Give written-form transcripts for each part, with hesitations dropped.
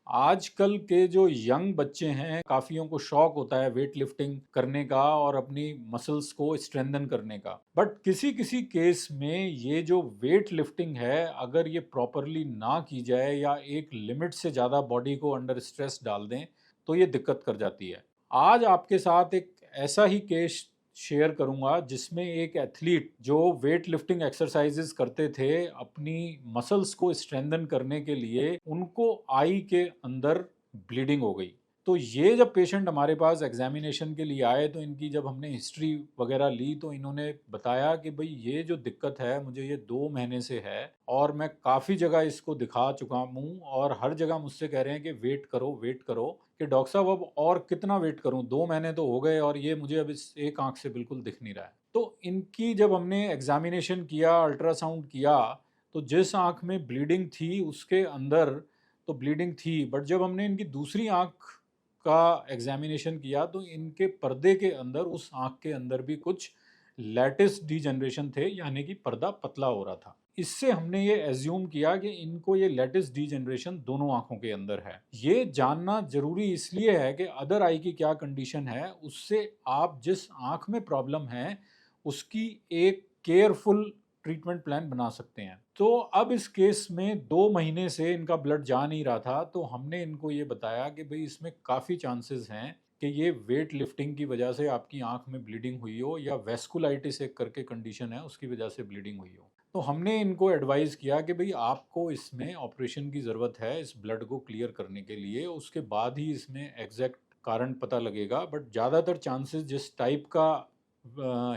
आजकल के जो यंग बच्चे हैं, काफ़ियों को शौक होता है वेट लिफ्टिंग करने का और अपनी मसल्स को स्ट्रेंथन करने का। बट किसी-किसी केस में ये जो वेट लिफ्टिंग है, अगर ये प्रॉपर्ली ना की जाए या एक लिमिट से ज़्यादा बॉडी को अंडर स्ट्रेस डाल दें, तो ये दिक्कत कर जाती है। आज आपके साथ एक ऐसा ही केस शेयर करूंगा जिसमें एक एथलीट जो वेट लिफ्टिंग एक्सरसाइजेस करते थे अपनी मसल्स को स्ट्रेंथन करने के लिए, उनको आई के अंदर ब्लीडिंग हो गई। तो ये जब पेशेंट हमारे पास एग्जामिनेशन के लिए आए तो इनकी जब हमने हिस्ट्री वगैरह ली तो इन्होंने बताया कि भाई ये जो दिक्कत है मुझे ये 2 महीने से है और मैं काफ़ी जगह इसको दिखा चुका हूँ और हर जगह मुझसे कह रहे हैं कि वेट करो कि डॉक्टर साहब अब और कितना वेट करूं, 2 महीने तो हो गए और ये मुझे अब इस एक आंख से बिल्कुल दिख नहीं रहा है। तो इनकी जब हमने एग्जामिनेशन किया, अल्ट्रासाउंड किया, तो जिस आंख में ब्लीडिंग थी उसके अंदर तो ब्लीडिंग थी, बट जब हमने इनकी दूसरी आंख का एग्जामिनेशन किया तो इनके पर्दे के अंदर, उस आंख के अंदर भी कुछ लैटिस डीजनरेशन थे, यानी कि पर्दा पतला हो रहा था। इससे हमने ये एज्यूम किया कि इनको ये लेटिस डीजनरेशन दोनों आंखों के अंदर है। ये जानना जरूरी इसलिए है कि अदर आई की क्या कंडीशन है, उससे आप जिस आंख में प्रॉब्लम है उसकी एक केयरफुल ट्रीटमेंट प्लान बना सकते हैं। तो अब इस केस में 2 महीने से इनका ब्लड जा नहीं रहा था, तो हमने इनको ये बताया कि भाई इसमें काफ़ी चांसेस हैं कि ये वेट लिफ्टिंग की वजह से आपकी आंख में ब्लीडिंग हुई हो या वेस्कुलाइटिस एक करके कंडीशन है उसकी वजह से ब्लीडिंग हुई हो। तो हमने इनको एडवाइस किया कि भाई आपको इसमें ऑपरेशन की ज़रूरत है इस ब्लड को क्लियर करने के लिए, उसके बाद ही इसमें एग्जैक्ट कारण पता लगेगा। बट ज़्यादातर चांसेस जिस टाइप का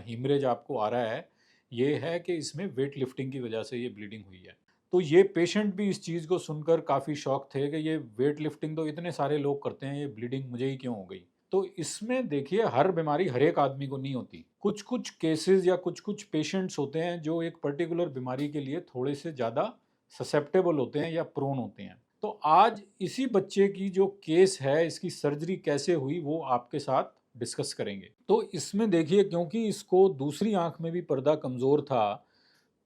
हीमरेज आपको आ रहा है ये है कि इसमें वेट लिफ्टिंग की वजह से ये ब्लीडिंग हुई है। तो ये पेशेंट भी इस चीज़ को सुनकर काफ़ी शॉक थे कि ये वेट लिफ्टिंग तो इतने सारे लोग करते हैं, ये ब्लीडिंग मुझे ही क्यों हो गई। तो इसमें देखिए हर बीमारी हर एक आदमी को नहीं होती। कुछ कुछ केसेस या कुछ कुछ पेशेंट्स होते हैं जो एक पर्टिकुलर बीमारी के लिए थोड़े से ज़्यादा ससेप्टेबल होते हैं या प्रोन होते हैं। तो आज इसी बच्चे की जो केस है, इसकी सर्जरी कैसे हुई वो आपके साथ डिस्कस करेंगे। तो इसमें देखिए क्योंकि इसको दूसरी आंख में भी पर्दा कमज़ोर था,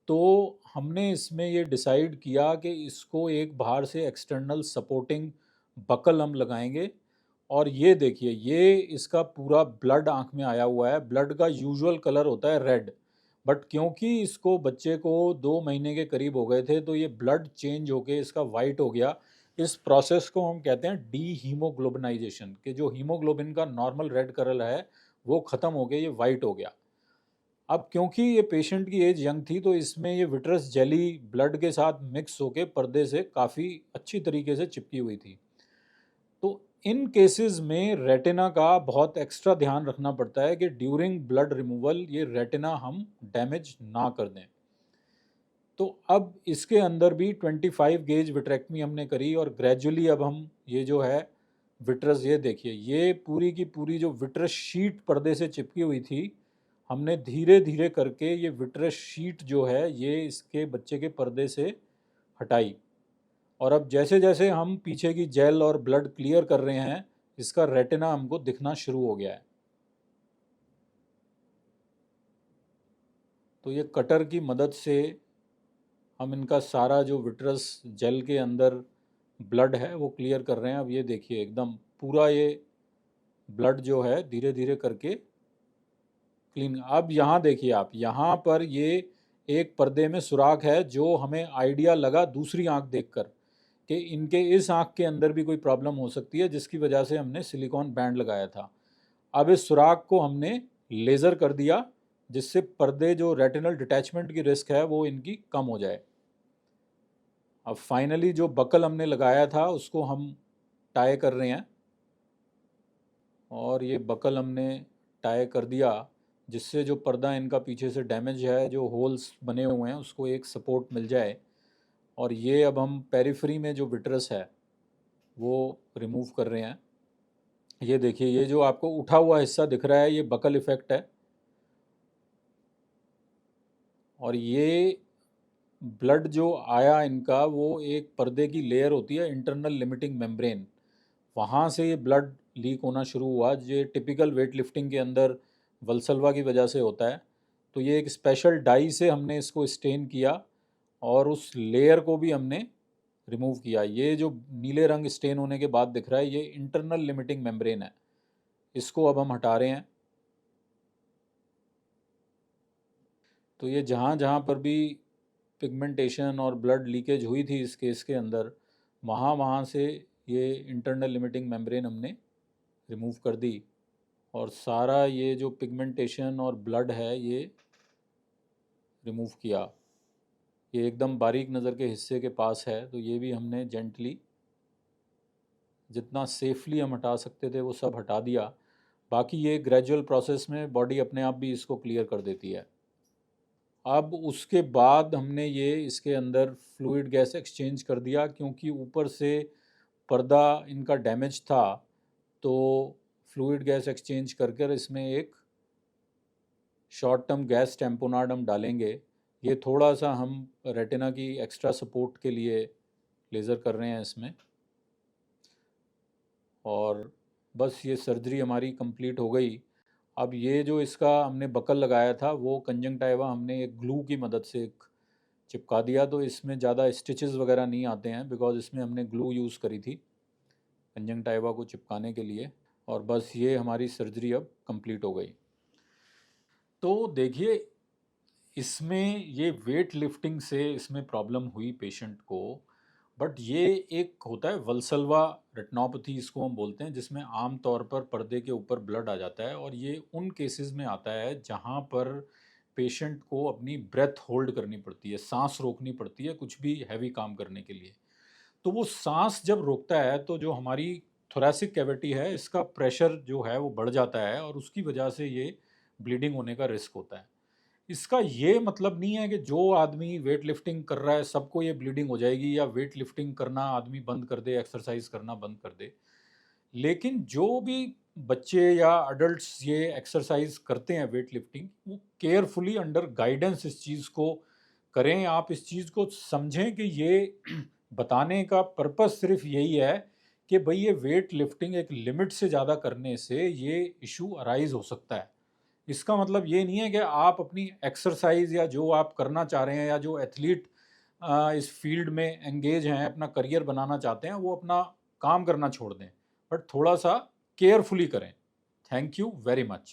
तो हमने इसमें ये डिसाइड किया कि इसको एक बाहर से एक्सटर्नल सपोर्टिंग बकल हम लगाएंगे। और ये देखिए ये इसका पूरा ब्लड आंख में आया हुआ है। ब्लड का यूजुअल कलर होता है रेड, बट क्योंकि इसको बच्चे को 2 महीने के करीब हो गए थे तो ये ब्लड चेंज होके इसका वाइट हो गया। इस प्रोसेस को हम कहते हैं डी हीमोग्लोबिनाइजेशन, कि जो हीमोग्लोबिन का नॉर्मल रेड कलर है वो ख़त्म हो गया, ये वाइट हो गया। अब क्योंकि ये पेशेंट की एज यंग थी तो इसमें ये विट्रस जेली ब्लड के साथ मिक्स होके पर्दे से काफ़ी अच्छी तरीके से चिपकी हुई थी। तो इन केसेस में रेटिना का बहुत एक्स्ट्रा ध्यान रखना पड़ता है कि ड्यूरिंग ब्लड रिमूवल ये रेटिना हम डैमेज ना कर दें। तो अब इसके अंदर भी 25 गेज विट्रेक्टमी हमने करी और ग्रेजुअली अब हम ये जो है विट्रस, ये देखिए ये पूरी की पूरी जो विट्रस शीट पर्दे से चिपकी हुई थी, हमने धीरे धीरे करके ये विट्रस शीट जो है ये इसके बच्चे के पर्दे से हटाई। और अब जैसे जैसे हम पीछे की जेल और ब्लड क्लियर कर रहे हैं, इसका रेटिना हमको दिखना शुरू हो गया है। तो ये कटर की मदद से हम इनका सारा जो विट्रस जेल के अंदर ब्लड है वो क्लियर कर रहे हैं। अब ये देखिए एकदम पूरा ये ब्लड जो है धीरे धीरे करके क्लीन। अब यहाँ देखिए आप, यहाँ पर ये एक पर्दे में सुराख है जो हमें आइडिया लगा दूसरी आंख देखकर कि इनके इस आंख के अंदर भी कोई प्रॉब्लम हो सकती है, जिसकी वजह से हमने सिलिकॉन बैंड लगाया था। अब इस सुराख को हमने लेज़र कर दिया जिससे पर्दे जो रेटिनल डिटैचमेंट की रिस्क है वो इनकी कम हो जाए। अब फाइनली जो बकल हमने लगाया था उसको हम टाई कर रहे हैं और ये बकल हमने टाई कर दिया जिससे जो पर्दा इनका पीछे से डैमेज है, जो होल्स बने हुए हैं, उसको एक सपोर्ट मिल जाए। और ये अब हम पेरिफेरी में जो विट्रस है वो रिमूव कर रहे हैं। ये देखिए ये जो आपको उठा हुआ हिस्सा दिख रहा है ये बकल इफेक्ट है। और ये ब्लड जो आया इनका वो एक पर्दे की लेयर होती है, इंटरनल लिमिटिंग मेम्ब्रेन, वहाँ से ये ब्लड लीक होना शुरू हुआ। ये टिपिकल वेट लिफ्टिंग के अंदर वल्सल्वा की वजह से होता है। तो ये एक स्पेशल डाई से हमने इसको स्टेन किया और उस लेयर को भी हमने रिमूव किया। ये जो नीले रंग स्टेन होने के बाद दिख रहा है, ये इंटरनल लिमिटिंग मेम्ब्रेन है, इसको अब हम हटा रहे हैं। तो ये जहाँ जहाँ पर भी पिगमेंटेशन और ब्लड लीकेज हुई थी इस केस के अंदर, वहाँ वहाँ से ये इंटरनल लिमिटिंग मेम्ब्रेन हमने रिमूव कर दी, और सारा ये जो पिगमेंटेशन और ब्लड है ये रिमूव किया। ये एकदम बारीक नज़र के हिस्से के पास है, तो ये भी हमने जेंटली, जितना सेफली हम हटा सकते थे वो सब हटा दिया। बाकी ये ग्रेजुअल प्रोसेस में बॉडी अपने आप भी इसको क्लियर कर देती है। अब उसके बाद हमने ये इसके अंदर फ्लूइड गैस एक्सचेंज कर दिया, क्योंकि ऊपर से पर्दा इनका डैमेज था, तो फ्लूइड गैस एक्सचेंज कर कर इसमें एक शॉर्ट टर्म गैस टैम्पोनाड हम डालेंगे। ये थोड़ा सा हम रेटिना की एक्स्ट्रा सपोर्ट के लिए लेज़र कर रहे हैं इसमें, और बस ये सर्जरी हमारी कंप्लीट हो गई। अब ये जो इसका हमने बकल लगाया था वो कंजंक्टाइवा हमने एक ग्लू की मदद से एक चिपका दिया, तो इसमें ज़्यादा स्टिचेस वगैरह नहीं आते हैं, बिकॉज़ इसमें हमने ग्लू यूज़ करी थी कंजंक्टाइवा को चिपकाने के लिए। और बस ये हमारी सर्जरी अब कंप्लीट हो गई। तो देखिए, इसमें ये वेट लिफ्टिंग से इसमें प्रॉब्लम हुई पेशेंट को, बट ये एक होता है वल्सलवा रेटिनोपैथी इसको हम बोलते हैं, जिसमें आम तौर पर पर्दे के ऊपर ब्लड आ जाता है, और ये उन केसेस में आता है जहाँ पर पेशेंट को अपनी ब्रेथ होल्ड करनी पड़ती है, सांस रोकनी पड़ती है कुछ भी हैवी काम करने के लिए। तो वो सांस जब रोकता है तो जो हमारी थोरैसिक कैविटी है इसका प्रेशर जो है वो बढ़ जाता है, और उसकी वजह से ये ब्लीडिंग होने का रिस्क होता है। इसका ये मतलब नहीं है कि जो आदमी वेट लिफ्टिंग कर रहा है सबको ये ब्लीडिंग हो जाएगी, या वेट लिफ्टिंग करना आदमी बंद कर दे, एक्सरसाइज करना बंद कर दे। लेकिन जो भी बच्चे या अडल्ट्स ये एक्सरसाइज करते हैं वेट लिफ्टिंग, वो केयरफुली अंडर गाइडेंस इस चीज़ को करें। आप इस चीज़ को समझें कि ये बताने का पर्पस सिर्फ यही है कि भाई ये वेट लिफ्टिंग एक लिमिट से ज़्यादा करने से ये इशू अराइज हो सकता है। इसका मतलब ये नहीं है कि आप अपनी एक्सरसाइज या जो आप करना चाह रहे हैं, या जो एथलीट इस फील्ड में एंगेज हैं, अपना करियर बनाना चाहते हैं, वो अपना काम करना छोड़ दें, बट थोड़ा सा केयरफुली करें। Thank you very much.